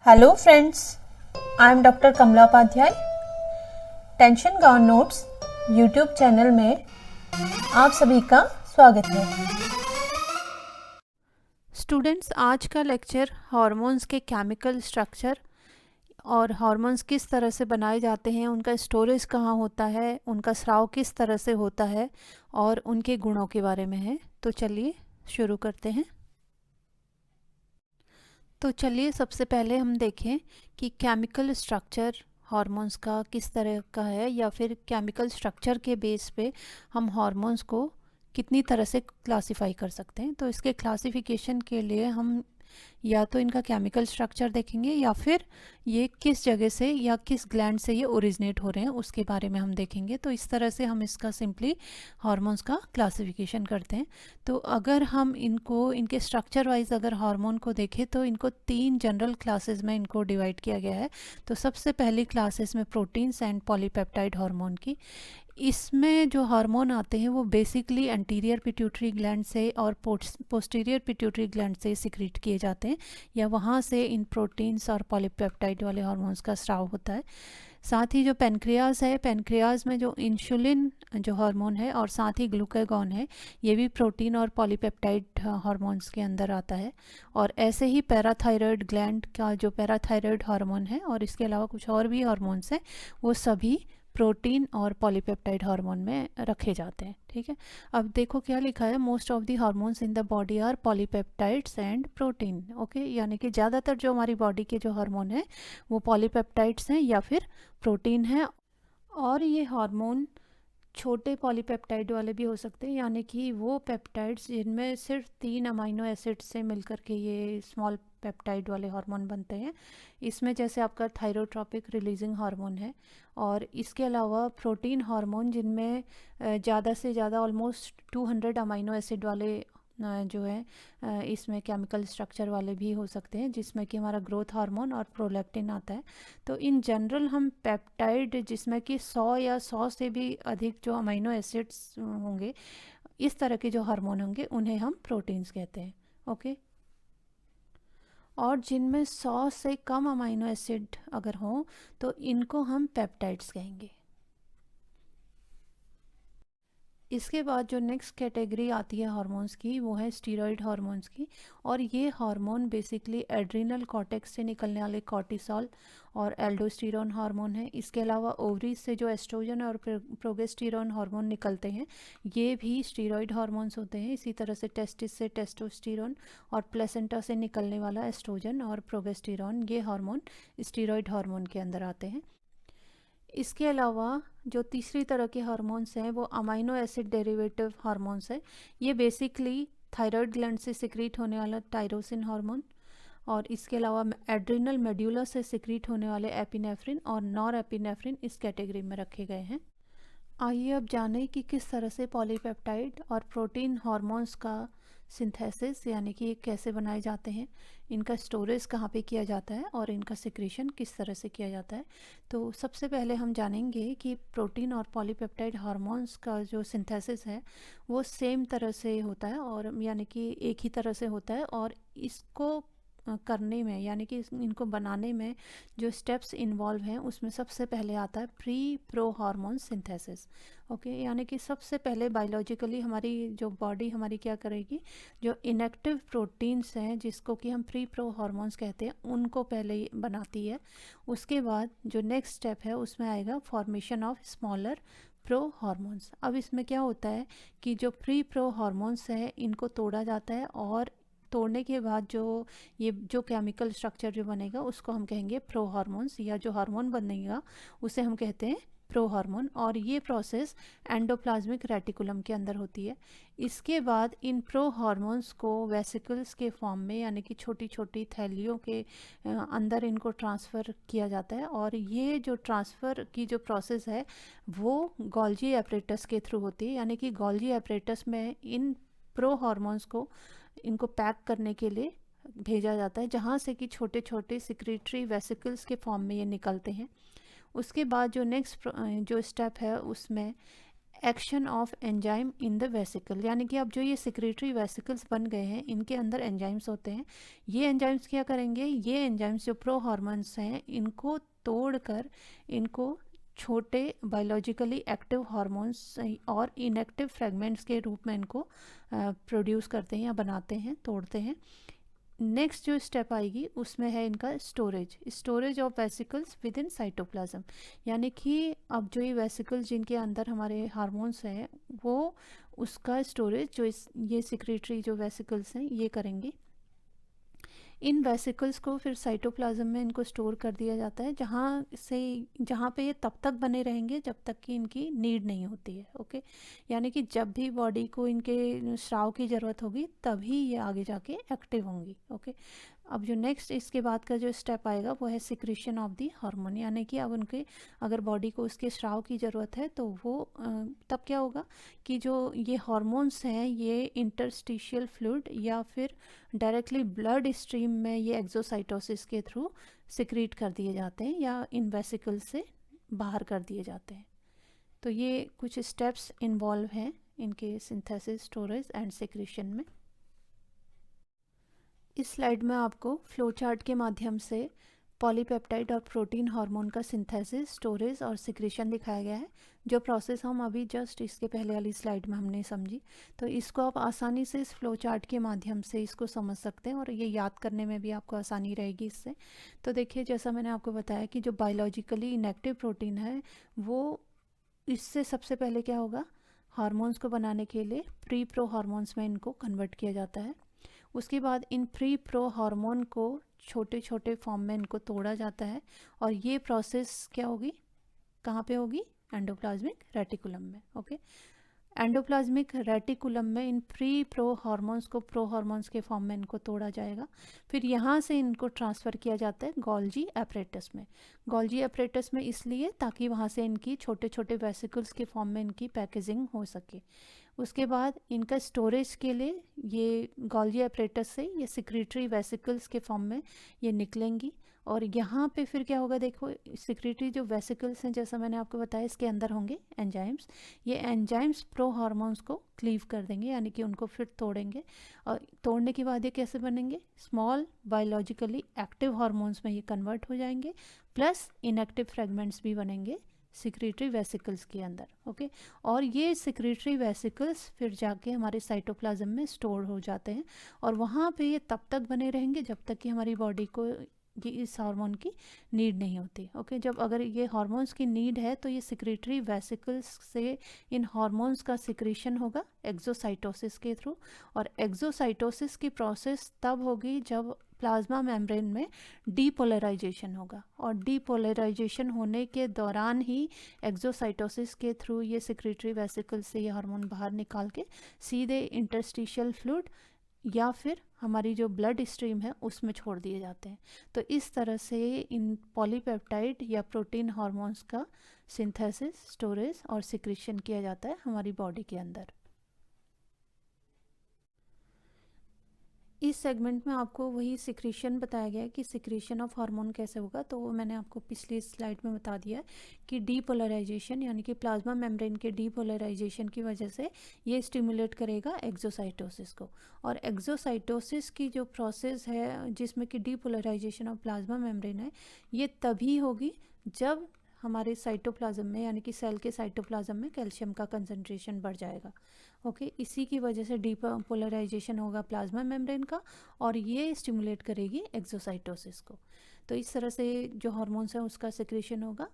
Hello friends, I am doctor Kamla Upadhyay. Tension gone notes YouTube channel में आप सभी का स्वागत है। स्टूडेंट्स, आज का लेक्चर हार्मोन्स के केमिकल स्ट्रक्चर और हार्मोन्स किस तरह से बनाए जाते हैं, उनका स्टोरेज कहाँ होता है, उनका स्राव किस तरह से होता है और उनके गुणों के बारे में है। तो चलिए शुरू करते हैं। तो चलिए सबसे पहले हम देखें कि केमिकल स्ट्रक्चर हार्मोन्स का किस तरह का है, या फिर केमिकल स्ट्रक्चर के बेस पे हम हार्मोन्स को कितनी तरह से क्लासिफाई कर सकते हैं। तो इसके क्लासिफिकेशन के लिए हम या तो इनका केमिकल स्ट्रक्चर देखेंगे, या फिर ये किस जगह से या किस ग्लैंड से ये ओरिजिनेट हो रहे हैं उसके बारे में हम देखेंगे। तो इस तरह से हम इसका सिंपली हार्मोन्स का क्लासिफिकेशन करते हैं। तो अगर हम इनको इनके स्ट्रक्चर वाइज अगर हार्मोन को देखें तो इनको 3 जनरल क्लासेस में इनको डिवाइड किया गया है। तो सबसे पहली क्लासेस में प्रोटीन्स एंड पॉलीपेप्टाइड हार्मोन की। इसमें जो हार्मोन आते हैं वो बेसिकली एंटीरियर पिट्यूटरी ग्लैंड से और पोस्टीरियर पिट्यूटरी ग्लैंड से सिक्रीट किए जाते हैं, या वहाँ से इन प्रोटीन्स और पॉलीपेप्टाइड वाले हार्मोन्स का स्राव होता है। साथ ही जो पेनक्रियाज है, पेनक्रियाज में जो इंसुलिन जो हार्मोन है और साथ ही ग्लूकागॉन है, ये भी प्रोटीन और पॉलीपेप्टाइड हार्मोन्स के अंदर आता है। और ऐसे ही पैराथायरॉयड ग्लैंड का जो पैराथायरॉयड हार्मोन है और इसके अलावा कुछ और भी हार्मोन्स हैं, वो सभी प्रोटीन और पॉलीपेप्टाइड हार्मोन में रखे जाते हैं। ठीक है, अब देखो क्या लिखा है, most of the hormones in the body are polypeptides and protein. Okay, यानी कि ज़्यादातर जो हमारी बॉडी के जो हार्मोन है वो पॉलीपेप्टाइड्स हैं या फिर प्रोटीन है। और ये हार्मोन छोटे पॉलीपेप्टाइड वाले भी हो सकते हैं, यानी कि वो पेप्टाइड्स जिनमें सिर्फ 3 अमाइनो एसिड से मिलकर के ये स्मॉल पेप्टाइड वाले हार्मोन बनते हैं। इसमें जैसे आपका थायरोट्रॉपिक रिलीजिंग हार्मोन है, और इसके अलावा प्रोटीन हार्मोन जिनमें ज़्यादा से ज़्यादा ऑलमोस्ट 200 अमाइनो एसिड वाले जो है इसमें केमिकल स्ट्रक्चर वाले भी हो सकते हैं, जिसमें कि हमारा ग्रोथ हार्मोन और प्रोलैक्टिन आता है। तो इन जनरल हम पेप्टाइड जिसमें कि 100 या 100 से भी अधिक जो अमीनो एसिड्स होंगे, इस तरह के जो हार्मोन होंगे उन्हें हम प्रोटीन्स कहते हैं। ओके, और जिनमें 100 से कम अमीनो एसिड अगर हों तो इनको हम पेप्टाइड्स कहेंगे। इसके बाद जो नेक्स्ट कैटेगरी आती है हार्मोन्स की, वो है स्टीरॉयड हार्मोन्स की। और ये हार्मोन बेसिकली एड्रिनल कॉर्टेक्स से निकलने वाले कॉर्टिसोल और एल्डोस्टेरोन हार्मोन है। इसके अलावा ओवरीज से जो एस्ट्रोजन और प्रोगेस्टेरोन हार्मोन निकलते हैं, ये भी स्टीरॉयड हार्मोन्स होते हैं। इसी तरह से टेस्टिस से टेस्टोस्टेरोन और प्लेसेंटा से निकलने वाला एस्ट्रोजन और प्रोगेस्टेरोन, ये हार्मोन स्टीरॉयड हार्मोन के अंदर आते हैं। इसके अलावा जो तीसरी तरह के हार्मोन्स हैं वो अमाइनो एसिड डेरिवेटिव हार्मोन्स है। ये बेसिकली थायराइड ग्लैंड से सिक्रीट होने वाला टायरोसिन हार्मोन, और इसके अलावा एड्रिनल मेड्यूला से सिक्रीट होने वाले एपिनेफ्रिन और नॉर एपिनेफ्रिन इस कैटेगरी में रखे गए हैं। आइए अब जानें कि किस तरह से पॉलीपेप्टाइड और प्रोटीन हार्मोन्स का सिंथेसिस यानी कि कैसे बनाए जाते हैं, इनका स्टोरेज कहाँ पे किया जाता है और इनका सिक्रीशन किस तरह से किया जाता है। तो सबसे पहले हम जानेंगे कि प्रोटीन और पॉलीपेप्टाइड हार्मोन्स का जो सिंथेसिस है वो सेम तरह से होता है, और यानी कि एक ही तरह से होता है। और इसको करने में यानी कि इनको बनाने में जो स्टेप्स इन्वॉल्व हैं उसमें सबसे पहले आता है pre pro hormone synthesis. Okay, यानी कि सबसे पहले बायोलॉजिकली हमारी जो बॉडी हमारी क्या करेगी, जो इनएक्टिव प्रोटीन्स हैं जिसको कि हम प्री प्रो हार्मोन्स कहते हैं, उनको पहले बनाती है। उसके बाद जो नेक्स्ट स्टेप है उसमें आएगा formation of smaller pro hormones. अब इसमें क्या होता है कि जो प्री प्रो हार्मोन्स हैं इनको तोड़ा जाता है, और तोड़ने के बाद जो केमिकल स्ट्रक्चर जो बनेगा उसको हम कहेंगे प्रो हार्मोन्स, या जो हार्मोन बनेगा उसे हम कहते हैं प्रो हार्मोन। और ये प्रोसेस एंडोप्लाज्मिक रेटिकुलम के अंदर होती है। इसके बाद इन प्रो हार्मोन्स को वेसिकल्स के फॉर्म में यानी कि छोटी छोटी थैलियों के अंदर इनको ट्रांसफ़र किया जाता है। और ये जो ट्रांसफ़र की जो प्रोसेस है वो गोल्जी एपरेटस के थ्रू होती है, यानी कि गोल्जी एपरेटस में इन प्रो हार्मोन्स को इनको पैक करने के लिए भेजा जाता है, जहाँ से कि छोटे छोटे सिक्रेटरी वेसिकल्स के फॉर्म में ये निकलते हैं। उसके बाद जो नेक्स्ट जो स्टेप है उसमें action of enzyme in the vesicle, यानी कि अब जो ये सिक्रेटरी वेसिकल्स बन गए हैं इनके अंदर एंजाइम्स होते हैं। ये एंजाइम्स क्या करेंगे, ये एंजाइम्स जो प्रो हार्मोन्स हैं इनको तोड़कर इनको छोटे बायोलॉजिकली एक्टिव हार्मोन्स और इनएक्टिव फ्रेगमेंट्स के रूप में इनको प्रोड्यूस करते हैं या बनाते हैं, तोड़ते हैं। नेक्स्ट जो स्टेप आएगी उसमें है इनका storage of vesicles with in cytoplasm, यानी कि अब जो ये वेसिकल्स जिनके अंदर हमारे हार्मोन्स हैं वो उसका स्टोरेज जो ये सिक्रेटरी जो वेसिकल्स हैं ये करेंगे। इन वेसिकल्स को फिर साइटोप्लाज्म में इनको स्टोर कर दिया जाता है, जहाँ पे ये तब तक बने रहेंगे जब तक कि इनकी नीड नहीं होती है। ओके, यानी कि जब भी बॉडी को इनके स्राव की ज़रूरत होगी तभी ये आगे जाके एक्टिव होंगी। ओके, अब जो नेक्स्ट इसके बाद का जो स्टेप आएगा वो है सिक्रीशन ऑफ दी हार्मोन, यानी कि अब उनके अगर बॉडी को उसके स्राव की ज़रूरत है तो वो तब क्या होगा कि जो ये हार्मोन्स हैं ये इंटरस्टिशियल फ्लूइड या फिर डायरेक्टली ब्लड स्ट्रीम में ये एक्सोसाइटोसिस के थ्रू सिक्रीट कर दिए जाते हैं या इन वेसिकल से बाहर कर दिए जाते हैं। तो ये कुछ स्टेप्स इन्वॉल्व हैं इनके सिंथेसिस, स्टोरेज एंड सिक्रीशन में। इस स्लाइड में आपको फ्लो चार्ट के माध्यम से पॉलीपेप्टाइड और प्रोटीन हार्मोन का सिंथेसिस, स्टोरेज और सिक्रीशन दिखाया गया है। जो प्रोसेस हम अभी जस्ट इसके पहले वाली स्लाइड में हमने समझी, तो इसको आप आसानी से इस फ्लो चार्ट के माध्यम से इसको समझ सकते हैं और ये याद करने में भी आपको आसानी रहेगी इससे। तो देखिए, जैसा मैंने आपको बताया कि जो बायोलॉजिकली इनएक्टिव प्रोटीन है वो इससे सबसे पहले क्या होगा, हार्मोन्स को बनाने के लिए प्री प्रो हार्मोन्स में इनको कन्वर्ट किया जाता है। उसके बाद इन प्री प्रो हार्मोन को छोटे छोटे फॉर्म में इनको तोड़ा जाता है और ये प्रोसेस क्या होगी, कहाँ पे होगी, एंडोप्लाज्मिक रेटिकुलम में। ओके, एंडोप्लाज्मिक रेटिकुलम में इन प्री प्रो हार्मोन्स को प्रो हार्मोन्स के फॉर्म में इनको तोड़ा जाएगा। फिर यहाँ से इनको ट्रांसफ़र किया जाता है गोल्जी एपरेटस में। गोल्जी एपरेटस में इसलिए ताकि वहाँ से इनकी छोटे छोटे वेसिकल्स के फॉर्म में इनकी पैकेजिंग हो सके। उसके बाद इनका स्टोरेज के लिए ये गोल्जी एपरेटस से ये सिक्रेटरी वेसिकल्स के फॉर्म में ये निकलेंगी और यहाँ पे फिर क्या होगा, देखो सिक्रेटरी जो वेसिकल्स हैं जैसा मैंने आपको बताया इसके अंदर होंगे एंजाइम्स। ये एंजाइम्स प्रो हार्मोन्स को क्लीव कर देंगे, यानी कि उनको फिर तोड़ेंगे और तोड़ने के बाद ये कैसे बनेंगे, स्मॉल बायोलॉजिकली एक्टिव हार्मोन्स में ये कन्वर्ट हो जाएंगे, प्लस इनएक्टिव फ्रेगमेंट्स भी बनेंगे सिक्रेटरी वेसिकल्स के अंदर। ओके, और ये सिक्रेटरी वेसिकल्स फिर जाके हमारे साइटोप्लाज्म में स्टोर हो जाते हैं और वहाँ पे ये तब तक बने रहेंगे जब तक कि हमारी बॉडी को ये इस हार्मोन की नीड नहीं होती। ओके, जब अगर ये हार्मोन्स की नीड है तो ये सिक्रेटरी वेसिकल्स से इन हार्मोन्स का सिक्रीशन होगा एक्सोसाइटोसिस के थ्रू, और एक्सोसाइटोसिस की प्रोसेस तब होगी जब प्लाज्मा मेम्ब्रेन में डीपोलराइजेशन होगा और डीपोलराइजेशन होने के दौरान ही एक्सोसाइटोसिस के थ्रू ये सिक्रेटरी वेसिकल से ये हार्मोन बाहर निकाल के सीधे इंटरस्टिशियल फ्लूइड या फिर हमारी जो ब्लड स्ट्रीम है उसमें छोड़ दिए जाते हैं। तो इस तरह से इन पॉलीपेप्टाइड या प्रोटीन हार्मोन्स का सिंथेसिस, स्टोरेज और सिक्रीशन किया जाता है हमारी बॉडी के अंदर। इस सेगमेंट में आपको वही सिक्रीशन बताया गया है कि सिक्रीशन ऑफ हार्मोन कैसे होगा, तो वो मैंने आपको पिछली स्लाइड में बता दिया है कि डीपोलराइजेशन यानी कि प्लाज्मा मेम्ब्रेन के डीपोलराइजेशन की वजह से ये स्टिमुलेट करेगा एक्सोसाइटोसिस को, और एक्सोसाइटोसिस की जो प्रोसेस है जिसमें कि डीपोलराइजेशन ऑफ प्लाज्मा मेम्ब्रेन है ये तभी होगी जब हमारे साइटोप्लाज्म में यानी कि सेल के साइटोप्लाज्म में कैल्शियम का कंसंट्रेशन बढ़ जाएगा। ओके, इसी की वजह से डीपोलराइजेशन होगा प्लाज्मा मेम्ब्रेन का और ये स्टिमुलेट करेगी एक्सोसाइटोसिस को। तो इस तरह से जो हार्मोन्स हैं उसका सिक्रीशन होगा।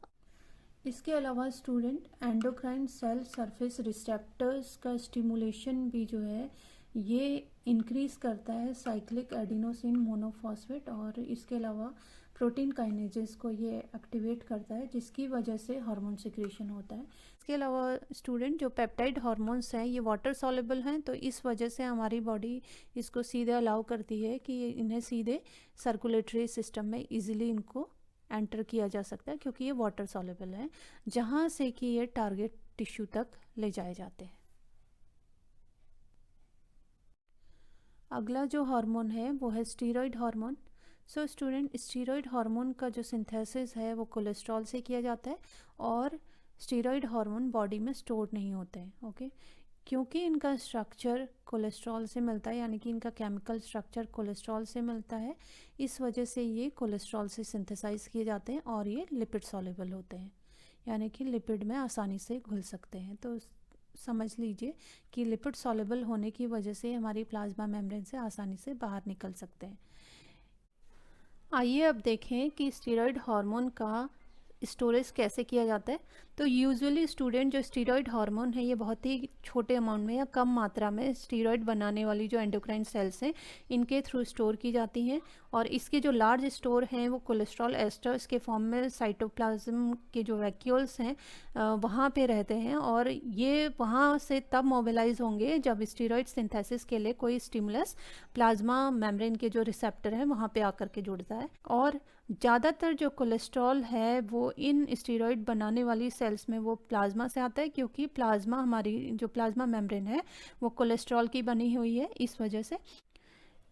इसके अलावा student endocrine cell surface receptors का स्टिमुलेशन भी जो है ये इंक्रीज करता है साइक्लिक एडिनोसिन मोनोफॉस्फेट, और इसके अलावा प्रोटीन काइनेजेस को ये एक्टिवेट करता है जिसकी वजह से हार्मोन सिक्रीशन होता है। इसके अलावा स्टूडेंट जो पेप्टाइड हार्मोन्स हैं ये वाटर सॉल्युबल हैं, तो इस वजह से हमारी बॉडी इसको सीधे अलाउ करती है कि इन्हें सीधे सर्कुलेटरी सिस्टम में इजीली इनको एंटर किया जा सकता है क्योंकि ये वाटर सॉल्युबल है, जहाँ से कि ये टारगेट टिश्यू तक ले जाए जाते हैं। अगला जो हार्मोन है वो है steroid hormone. So student, steroid hormone का जो सिंथेसिस है वो कोलेस्ट्रॉल से किया जाता है और स्टीरॉयड हार्मोन बॉडी में स्टोर नहीं होते हैं। ओके, क्योंकि इनका स्ट्रक्चर कोलेस्ट्रॉल से मिलता है, यानी कि इनका केमिकल स्ट्रक्चर कोलेस्ट्रॉल से मिलता है, इस वजह से ये कोलेस्ट्रॉल से सिंथेसाइज किए जाते हैं और ये लिपिड सॉल्युबल होते हैं, यानी कि लिपिड में आसानी से घुल सकते हैं। तो समझ लीजिए कि लिपिड सॉल्युबल होने की वजह से हमारी प्लाज्मा मेम्ब्रेन से आसानी से बाहर निकल सकते हैं। आइए अब देखें कि स्टीरॉयड हार्मोन का स्टोरेज कैसे किया जाता है। तो यूजुअली स्टूडेंट जो स्टीरॉयड हार्मोन है ये बहुत ही छोटे अमाउंट में या कम मात्रा में स्टीरॉयड बनाने वाली जो एंडोक्राइन सेल्स हैं इनके थ्रू स्टोर की जाती हैं, और इसके जो लार्ज स्टोर हैं वो कोलेस्ट्रॉल एस्टर्स के फॉर्म में साइटोप्लाज्म के जो वैक्यूल्स हैं वहाँ पे रहते हैं, और ये वहाँ से तब मोबिलाइज होंगे जब स्टीरॉयड सिंथेसिस के लिए कोई स्टिमुलस प्लाज्मा मेम्ब्रेन के जो रिसेप्टर हैं वहाँ पे आकर के जुड़ता है। और ज़्यादातर जो कोलेस्ट्रॉल है वो इन स्टीरॉयड बनाने वाली सेल्स में वो प्लाज्मा से आता है, क्योंकि प्लाज्मा हमारी जो प्लाज्मा मेम्ब्रेन है वो कोलेस्ट्रॉल की बनी हुई है, इस वजह से।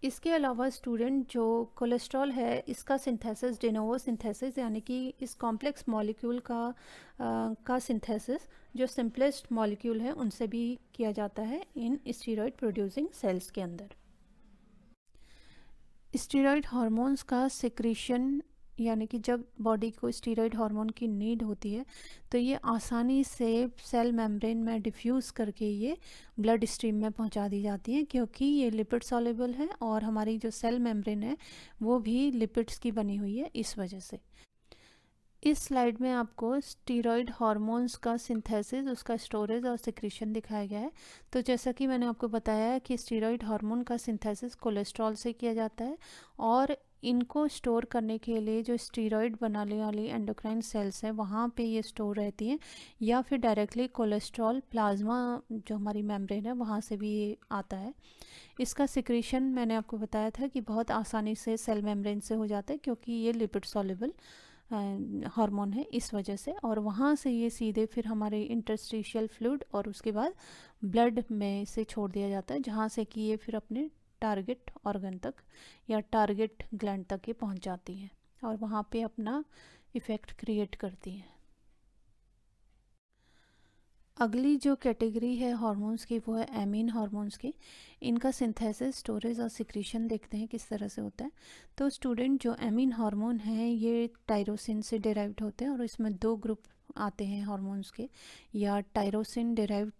इसके अलावा स्टूडेंट जो कोलेस्ट्रॉल है इसका सिंथेसिस डिनोवो सिंथेसिस, यानी कि इस कॉम्प्लेक्स मॉलिक्यूल का सिंथेसिस जो सिंपलेस्ट मॉलिक्यूल है उनसे भी किया जाता है इन स्टीरॉयड प्रोड्यूसिंग सेल्स के अंदर। स्टीरॉयड हार्मोन्स का सिक्रीशन, यानी कि जब बॉडी को स्टीरॉयड हार्मोन की नीड होती है तो ये आसानी से सेल मेम्ब्रेन में डिफ्यूज़ करके ये ब्लड स्ट्रीम में पहुंचा दी जाती हैं, क्योंकि ये लिपिड सॉल्युबल है और हमारी जो सेल मेम्ब्रेन है वो भी लिपिड्स की बनी हुई है, इस वजह से। इस स्लाइड में आपको स्टीरॉयड हार्मोन्स का सिंथेसिस, उसका स्टोरेज और सिक्रीशन दिखाया गया है। तो जैसा कि मैंने आपको बताया कि स्टीरॉयड हार्मोन का सिंथेसिस कोलेस्ट्रॉल से किया जाता है, और इनको स्टोर करने के लिए जो स्टीरॉयड बनाने वाली एंडोक्राइन सेल्स हैं वहाँ पे ये स्टोर रहती हैं, या फिर डायरेक्टली कोलेस्ट्रॉल प्लाज्मा जो हमारी मेम्ब्रेन है वहाँ से भी ये आता है। इसका सिक्रीशन मैंने आपको बताया था कि बहुत आसानी से सेल मेम्ब्रेन से हो जाता है, क्योंकि ये लिपिड सॉल्युबल हार्मोन है, इस वजह से। और वहाँ से ये सीधे फिर हमारे इंटरस्टिशियल फ्लूइड और उसके बाद ब्लड में से छोड़ दिया जाता है, जहाँ से कि ये फिर अपने टारगेट ऑर्गन तक या टारगेट ग्लैंड तक ये पहुँच जाती हैं और वहाँ पे अपना इफ़ेक्ट क्रिएट करती हैं। अगली जो कैटेगरी है हार्मोन्स की वो है एमीन हार्मोन्स की। इनका सिंथेसिस, स्टोरेज और सिक्रीशन देखते हैं किस तरह से होता है। तो स्टूडेंट जो एमीन हार्मोन हैं ये टायरोसिन से डिराइव्ड होते हैं, और इसमें दो ग्रुप आते हैं हार्मोन्स के, या टायरोसिन डिराइव्ड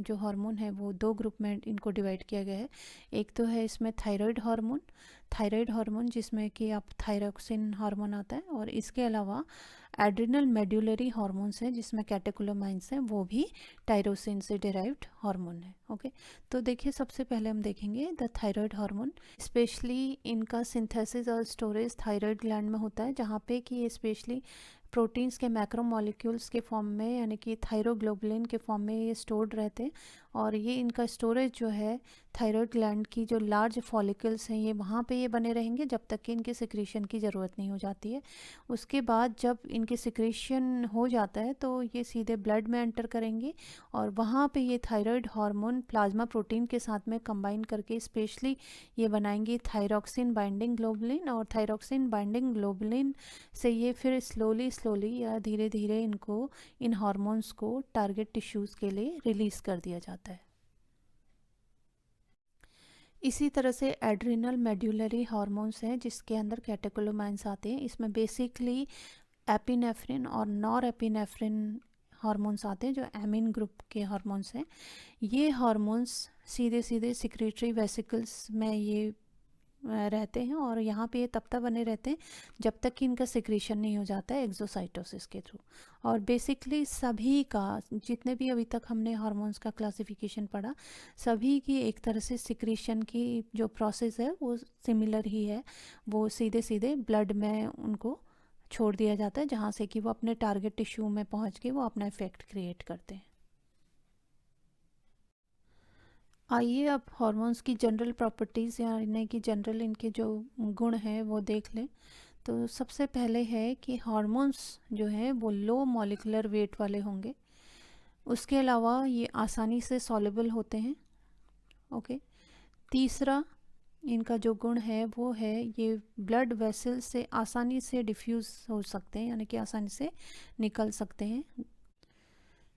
जो हार्मोन है वो दो ग्रुप में इनको डिवाइड किया गया है। एक तो है इसमें थायराइड हार्मोन जिसमें कि आप थायरोक्सिन हार्मोन आता है, और इसके अलावा एड्रिनल मेड्यूलरी हार्मोन्स हैं जिसमें कैटेकोलोमाइंस हैं, वो भी टायरोसिन से डिराइव्ड हार्मोन है। ओके, तो देखिए सबसे पहले हम देखेंगे द थायराइड हार्मोन। स्पेशली इनका सिंथेसिस और स्टोरेज थायराइड ग्लैंड में होता है, जहाँ पे कि ये स्पेशली प्रोटीन्स के मैक्रोमोलिक्यूल्स के फॉर्म में, यानी कि थायरोग्लोबुलिन के फॉर्म में ये स्टोर्ड रहते हैं, और ये इनका स्टोरेज जो है थायराइड ग्लैंड की जो लार्ज फॉलिकल्स हैं ये वहाँ पे ये बने रहेंगे जब तक कि इनके सिक्रीशन की ज़रूरत नहीं हो जाती है। उसके बाद जब इनके सिक्रीशन हो जाता है तो ये सीधे ब्लड में एंटर करेंगे, और वहाँ पे ये थायराइड हार्मोन प्लाज्मा प्रोटीन के साथ में कंबाइन करके स्पेशली ये बनाएंगे थायरोक्सिन बाइंडिंग ग्लोबुलिन, और थायरोक्सिन बाइंडिंग ग्लोबुलिन से ये फिर स्लोली या धीरे धीरे इन हार्मोन्स को टारगेट टिश्यूज़ के लिए रिलीज़ कर दिया जाता है। इसी तरह से एड्रिनल मेड्यूलरी हार्मोन्स हैं जिसके अंदर कैटेकोलोमाइंस आते हैं। इसमें बेसिकली एपिनेफ्रिन और नॉर एपिनेफ्रिन हार्मोन्स आते हैं जो एमीन ग्रुप के हार्मोन्स हैं। ये हार्मोन्स सीधे सिक्रेटरी वेसिकल्स में ये रहते हैं, और यहाँ पे ये तब तक बने रहते हैं जब तक कि इनका सिक्रीशन नहीं हो जाता है एक्सोसाइटोसिस के थ्रू। और बेसिकली सभी का, जितने भी अभी तक हमने हार्मोन्स का क्लासिफिकेशन पढ़ा, सभी की एक तरह से सिक्रीशन की जो प्रोसेस है वो सिमिलर ही है। वो सीधे ब्लड में उनको छोड़ दिया जाता है, जहाँ से कि वो अपने टारगेट टिश्यू में पहुँच के वो अपना इफेक्ट क्रिएट करते हैं। आइए अब हार्मोन्स की जनरल प्रॉपर्टीज़, यानी कि जनरल इनके जो गुण हैं वो देख लें। तो सबसे पहले है कि हार्मोन्स जो हैं वो लो मॉलिक्यूलर वेट वाले होंगे। उसके अलावा ये आसानी से सॉल्युबल होते हैं। ओके, तीसरा इनका जो गुण है वो है ये ब्लड वेसल से आसानी से डिफ्यूज़ हो सकते हैं, यानी कि आसानी से निकल सकते हैं।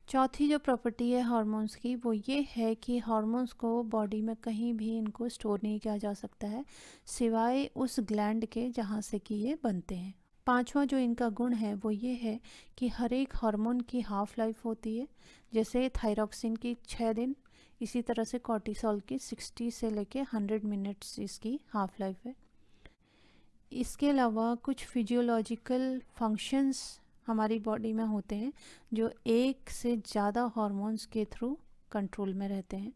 चौथी जो प्रॉपर्टी है हार्मोन्स की वो ये है कि हार्मोन्स को बॉडी में कहीं भी इनको स्टोर नहीं किया जा सकता है सिवाय उस ग्लैंड के जहाँ से कि ये बनते हैं। पांचवा जो इनका गुण है वो ये है कि हर एक हार्मोन की हाफ लाइफ होती है। जैसे थायरॉक्सिन की 6 दिन, इसी तरह से कॉर्टिसोल की 60 से लेके 100 मिनट्स इसकी हाफ लाइफ है। इसके अलावा कुछ फिजियोलॉजिकल फंक्शंस हमारी बॉडी में होते हैं जो एक से ज़्यादा हार्मोन्स के थ्रू कंट्रोल में रहते हैं।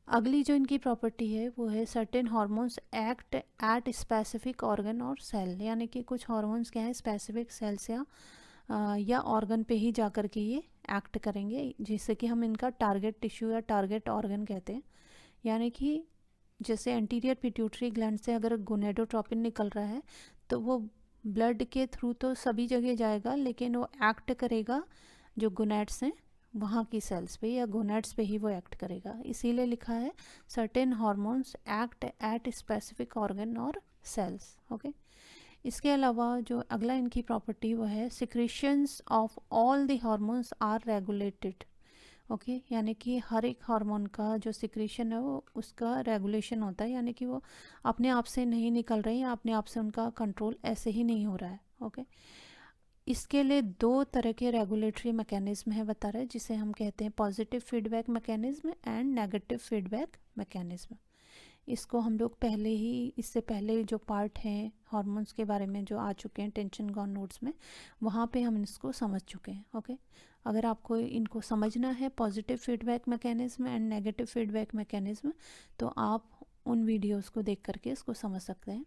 अगली जो इनकी प्रॉपर्टी है वो है certain hormones act at specific organ और सेल, यानी कि कुछ हार्मोन्स क्या है स्पेसिफिक सेल्स या ऑर्गन पे ही जाकर के ये एक्ट करेंगे, जिससे कि हम इनका टारगेट टिश्यू या टारगेट ऑर्गन कहते हैं। यानी कि जैसे एंटीरियर पिट्यूटरी ग्लैंड से अगर गोनेडोट्रोपिन निकल रहा है तो वो ब्लड के थ्रू तो सभी जगह जाएगा, लेकिन वो एक्ट करेगा जो गोनेड्स हैं वहाँ की सेल्स पे या गोनेड्स पे ही वो एक्ट करेगा। इसीलिए लिखा है certain hormones act at specific organ और सेल्स। ओके, इसके अलावा जो अगला इनकी प्रॉपर्टी वो है secretions of all the hormones are regulated. Okay, यानी कि हर एक हार्मोन का जो सिक्रीशन है वो उसका रेगुलेशन होता है, यानी कि वो अपने आप से नहीं निकल रहे हैं, अपने आप से उनका कंट्रोल ऐसे ही नहीं हो रहा है। ओके, इसके लिए 2 तरह के रेगुलेटरी मैकेनिज्म है बता रहे हैं, जिसे हम कहते हैं positive feedback mechanism and negative feedback mechanism. इसको हम लोग पहले ही इससे पहले जो पार्ट हैं हार्मोन्स के बारे में जो आ चुके हैं टेंशन गॉन नोट्स में, वहाँ पे हम इसको समझ चुके हैं। ओके, अगर आपको इनको समझना है positive feedback mechanism and negative feedback mechanism, तो आप उन वीडियोस को देख करके इसको समझ सकते हैं।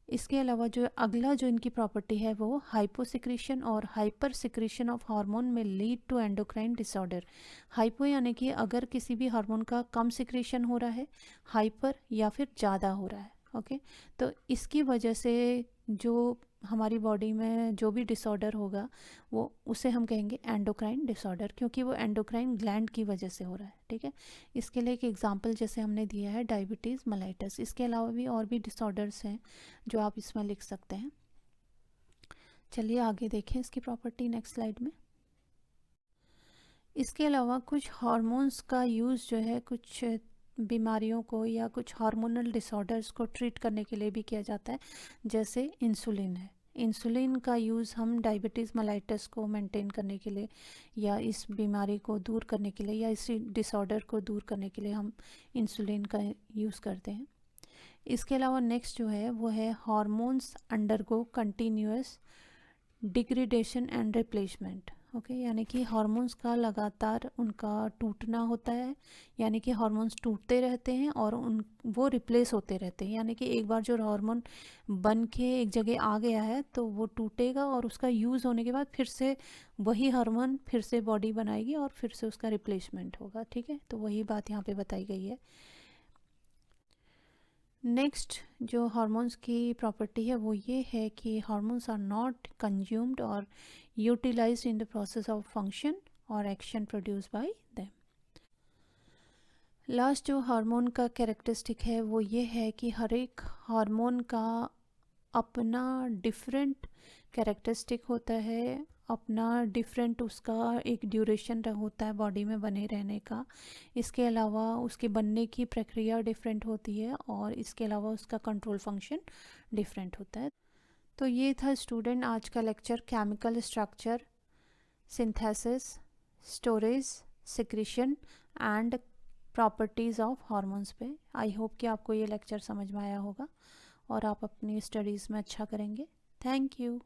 इसके अलावा जो अगला जो इनकी प्रॉपर्टी है वो हाइपोसिक्रीशन और हाइपर सिक्रीशन ऑफ हार्मोन में lead to endocrine disorder. Hypo यानी कि अगर किसी भी हार्मोन का कम सिक्रीशन हो रहा है, हाइपर या फिर ज़्यादा हो रहा है। ओके, तो इसकी वजह से जो हमारी बॉडी में जो भी डिसऑर्डर होगा वो उसे हम कहेंगे एंडोक्राइन डिसऑर्डर, क्योंकि वो एंडोक्राइन ग्लैंड की वजह से हो रहा है। ठीक है, इसके लिए एक एग्जांपल जैसे हमने दिया है डायबिटीज़ मेलाइटस। इसके अलावा भी और भी डिसऑर्डर्स हैं जो आप इसमें लिख सकते हैं। चलिए आगे देखें इसकी प्रॉपर्टी नेक्स्ट स्लाइड में। इसके अलावा कुछ हार्मोन्स का यूज़ जो है कुछ बीमारियों को या कुछ हार्मोनल डिसऑर्डर्स को ट्रीट करने के लिए भी किया जाता है, जैसे इंसुलिन है। इंसुलिन का यूज़ हम डायबिटीज़ मेलाइटस को मेंटेन करने के लिए या इस बीमारी को दूर करने के लिए या इस डिसऑर्डर को दूर करने के लिए हम इंसुलिन का यूज़ करते हैं। इसके अलावा नेक्स्ट जो है वो है hormones undergo continuous degradation and replacement. Okay, यानी कि हार्मोन्स का लगातार उनका टूटना होता है, यानी कि हार्मोन्स टूटते रहते हैं और वो रिप्लेस होते रहते हैं। यानी कि एक बार जो हार्मोन बन के एक जगह आ गया है तो वो टूटेगा और उसका यूज़ होने के बाद फिर से वही हार्मोन फिर से बॉडी बनाएगी और फिर से उसका रिप्लेसमेंट होगा। ठीक है, तो वही बात यहाँ पे बताई गई है। नेक्स्ट जो हार्मोन्स की प्रॉपर्टी है वो ये है कि हार्मोन्स आर नॉट कंज्यूम्ड और utilised in the process of function और action produce by them. Last जो हार्मोन का कैरेक्टरिस्टिक है वो ये है कि हर एक हार्मोन का अपना डिफरेंट कैरेक्टरिस्टिक होता है, अपना डिफरेंट उसका एक ड्यूरेशन होता है बॉडी में बने रहने का। इसके अलावा उसके बनने की प्रक्रिया डिफरेंट होती है और इसके अलावा उसका कंट्रोल फंक्शन डिफरेंट होता है। तो ये था स्टूडेंट आज का lecture chemical structure, synthesis, storage, secretion and properties of hormones पे। आई होप कि आपको ये लेक्चर समझ में आया होगा और आप अपनी स्टडीज़ में अच्छा करेंगे। Thank you.